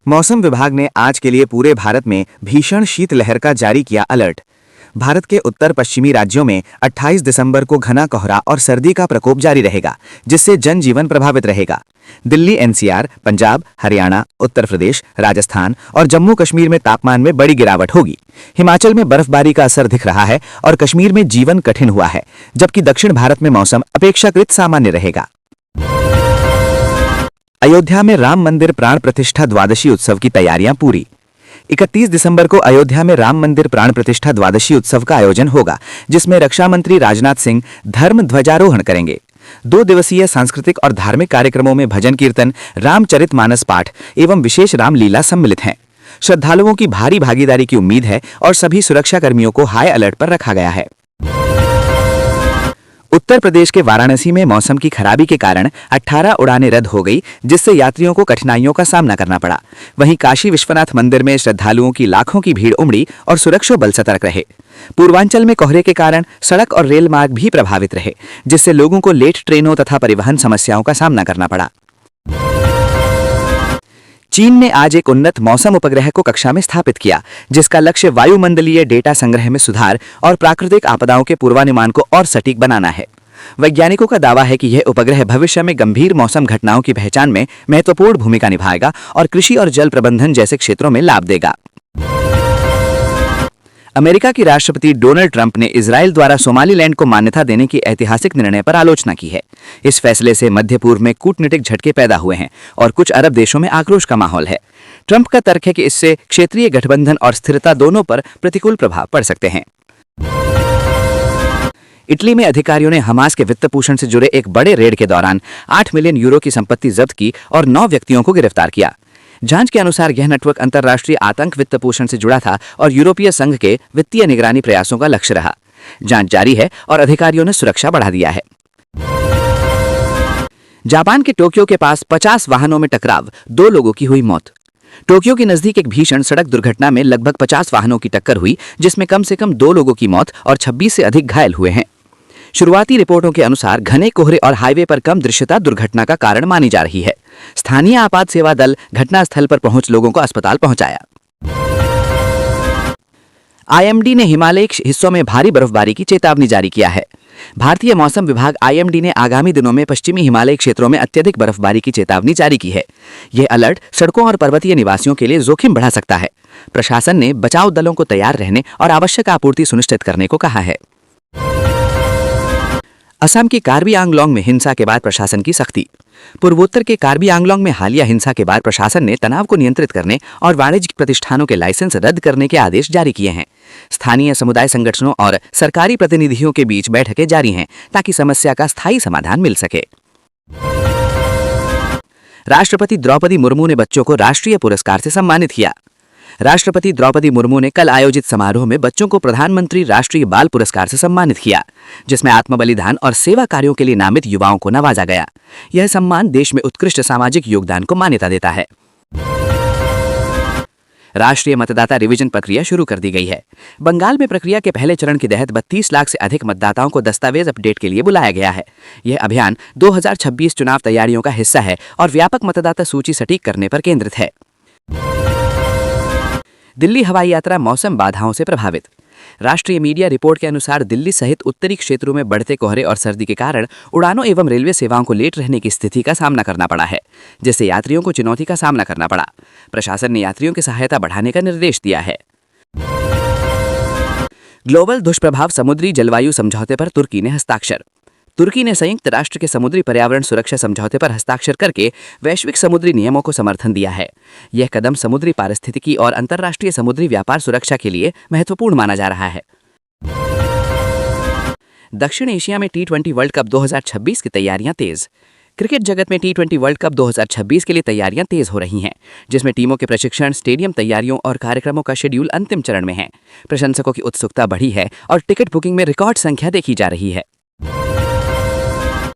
मौसम विभाग ने आज के लिए पूरे भारत में भीषण शीतलहर का जारी किया अलर्ट। भारत के उत्तर पश्चिमी राज्यों में 28 दिसंबर को घना कोहरा और सर्दी का प्रकोप जारी रहेगा, जिससे जनजीवन प्रभावित रहेगा। दिल्ली, एनसीआर, पंजाब, हरियाणा, उत्तर प्रदेश, राजस्थान और जम्मू कश्मीर में तापमान में बड़ी गिरावट होगी। हिमाचल में बर्फबारी का असर दिख रहा है और कश्मीर में जीवन कठिन हुआ है, जबकि दक्षिण भारत में मौसम अपेक्षाकृत सामान्य रहेगा। अयोध्या में राम मंदिर प्राण प्रतिष्ठा द्वादशी उत्सव की तैयारियां पूरी। 31 दिसंबर को अयोध्या में राम मंदिर प्राण प्रतिष्ठा द्वादशी उत्सव का आयोजन होगा, जिसमें रक्षा मंत्री राजनाथ सिंह धर्म ध्वजारोहण करेंगे। 2 दिवसीय सांस्कृतिक और धार्मिक कार्यक्रमों में भजन कीर्तन, रामचरितमानस पाठ एवं विशेष रामलीला सम्मिलित हैं। श्रद्धालुओं की भारी भागीदारी की उम्मीद है और सभी सुरक्षा कर्मियों को हाई अलर्ट पर रखा गया है। उत्तर प्रदेश के वाराणसी में मौसम की खराबी के कारण 18 उड़ानें रद्द हो गई, जिससे यात्रियों को कठिनाइयों का सामना करना पड़ा। वहीं काशी विश्वनाथ मंदिर में श्रद्धालुओं की लाखों की भीड़ उमड़ी और सुरक्षा बल सतर्क रहे। पूर्वांचल में कोहरे के कारण सड़क और रेल मार्ग भी प्रभावित रहे, जिससे लोगों को लेट ट्रेनों तथा परिवहन समस्याओं का सामना करना पड़ा। चीन ने आज एक उन्नत मौसम उपग्रह को कक्षा में स्थापित किया, जिसका लक्ष्य वायुमंडलीय डेटा संग्रह में सुधार और प्राकृतिक आपदाओं के पूर्वानुमान को और सटीक बनाना है। वैज्ञानिकों का दावा है कि यह उपग्रह भविष्य में गंभीर मौसम घटनाओं की पहचान में महत्वपूर्ण भूमिका निभाएगा और कृषि और जल प्रबंधन जैसे क्षेत्रों में लाभ देगा। अमेरिका के राष्ट्रपति डोनाल्ड ट्रंप ने इजराइल द्वारा सोमालीलैंड को मान्यता देने की ऐतिहासिक निर्णय पर आलोचना की है। इस फैसले से मध्य पूर्व में कूटनीतिक झटके पैदा हुए हैं और कुछ अरब देशों में आक्रोश का माहौल है। ट्रंप का तर्क है कि इससे क्षेत्रीय गठबंधन और स्थिरता दोनों पर प्रतिकूल प्रभाव पड़ सकते हैं। इटली में अधिकारियों ने हमास के वित्तपोषण से जुड़े एक बड़े रेड के दौरान 8 मिलियन यूरो की संपत्ति जब्त की और 9 व्यक्तियों को गिरफ्तार किया। जांच के अनुसार यह नेटवर्क अंतर्राष्ट्रीय आतंक वित्तपोषण से जुड़ा था और यूरोपीय संघ के वित्तीय निगरानी प्रयासों का लक्ष्य रहा। जांच जारी है और अधिकारियों ने सुरक्षा बढ़ा दिया है। जापान के टोक्यो के पास 50 वाहनों में टकराव, 2 लोगों की हुई मौत। टोक्यो के नजदीक एक भीषण सड़क दुर्घटना में लगभग 50 वाहनों की टक्कर हुई, जिसमें कम से कम 2 लोगों की मौत और 26 से अधिक घायल हुए हैं। शुरुआती रिपोर्टों के अनुसार घने कोहरे और हाईवे पर कम दृश्यता दुर्घटना का कारण मानी जा रही है। स्थानीय आपात सेवा दल घटनास्थल पर पहुंच लोगों को अस्पताल पहुंचाया। आईएमडी ने हिमालयी हिस्सों में भारी बर्फबारी की चेतावनी जारी किया है। भारतीय मौसम विभाग आईएमडी ने आगामी दिनों में पश्चिमी हिमालय क्षेत्रों में अत्यधिक बर्फबारी की चेतावनी जारी की है। यह अलर्ट सड़कों और पर्वतीय निवासियों के लिए जोखिम बढ़ा सकता है। प्रशासन ने बचाव दलों को तैयार रहने और आवश्यक आपूर्ति सुनिश्चित करने को कहा है। असम के कार्बी आंगलोंग में हिंसा के बाद प्रशासन की सख्ती। पूर्वोत्तर के कार्बी आंगलोंग में हालिया हिंसा के बाद प्रशासन ने तनाव को नियंत्रित करने और वाणिज्यिक प्रतिष्ठानों के लाइसेंस रद्द करने के आदेश जारी किए हैं। स्थानीय समुदाय संगठनों और सरकारी प्रतिनिधियों के बीच बैठकें जारी हैं, ताकि समस्या का स्थायी समाधान मिल सके। राष्ट्रपति द्रौपदी मुर्मू ने बच्चों को राष्ट्रीय पुरस्कार से सम्मानित किया। राष्ट्रपति द्रौपदी मुर्मू ने कल आयोजित समारोह में बच्चों को प्रधानमंत्री राष्ट्रीय बाल पुरस्कार से सम्मानित किया, जिसमें आत्मबलिदान और सेवा कार्यों के लिए नामित युवाओं को नवाजा गया। यह सम्मान देश में उत्कृष्ट सामाजिक योगदान को मान्यता देता है। राष्ट्रीय मतदाता रिवीजन प्रक्रिया शुरू कर दी गई है। बंगाल में प्रक्रिया के पहले चरण के तहत 32 लाख से अधिक मतदाताओं को दस्तावेज अपडेट के लिए बुलाया गया है। यह अभियान 2026 चुनाव तैयारियों का हिस्सा है और व्यापक मतदाता सूची सटीक करने पर केंद्रित है। दिल्ली हवाई यात्रा मौसम बाधाओं से प्रभावित। राष्ट्रीय मीडिया रिपोर्ट के अनुसार दिल्ली सहित उत्तरी क्षेत्रों में बढ़ते कोहरे और सर्दी के कारण उड़ानों एवं रेलवे सेवाओं को लेट रहने की स्थिति का सामना करना पड़ा है, जिससे यात्रियों को चुनौती का सामना करना पड़ा। प्रशासन ने यात्रियों की सहायता बढ़ाने का निर्देश दिया है। ग्लोबल दुष्प्रभाव समुद्री जलवायु समझौते पर तुर्की ने हस्ताक्षर। तुर्की ने संयुक्त राष्ट्र के समुद्री पर्यावरण सुरक्षा समझौते पर हस्ताक्षर करके वैश्विक समुद्री नियमों को समर्थन दिया है। यह कदम समुद्री पारिस्थितिकी और अंतर्राष्ट्रीय समुद्री व्यापार सुरक्षा के लिए महत्वपूर्ण माना जा रहा है। दक्षिण एशिया में T20 वर्ल्ड कप 2026 की तैयारियां तेज। क्रिकेट जगत में T20 वर्ल्ड कप 2026 के लिए तैयारियां तेज हो रही हैं, जिसमें टीमों के प्रशिक्षण, स्टेडियम तैयारियों और कार्यक्रमों का शेड्यूल अंतिम चरण में है। प्रशंसकों की उत्सुकता बढ़ी है और टिकट बुकिंग में रिकॉर्ड संख्या देखी जा रही है।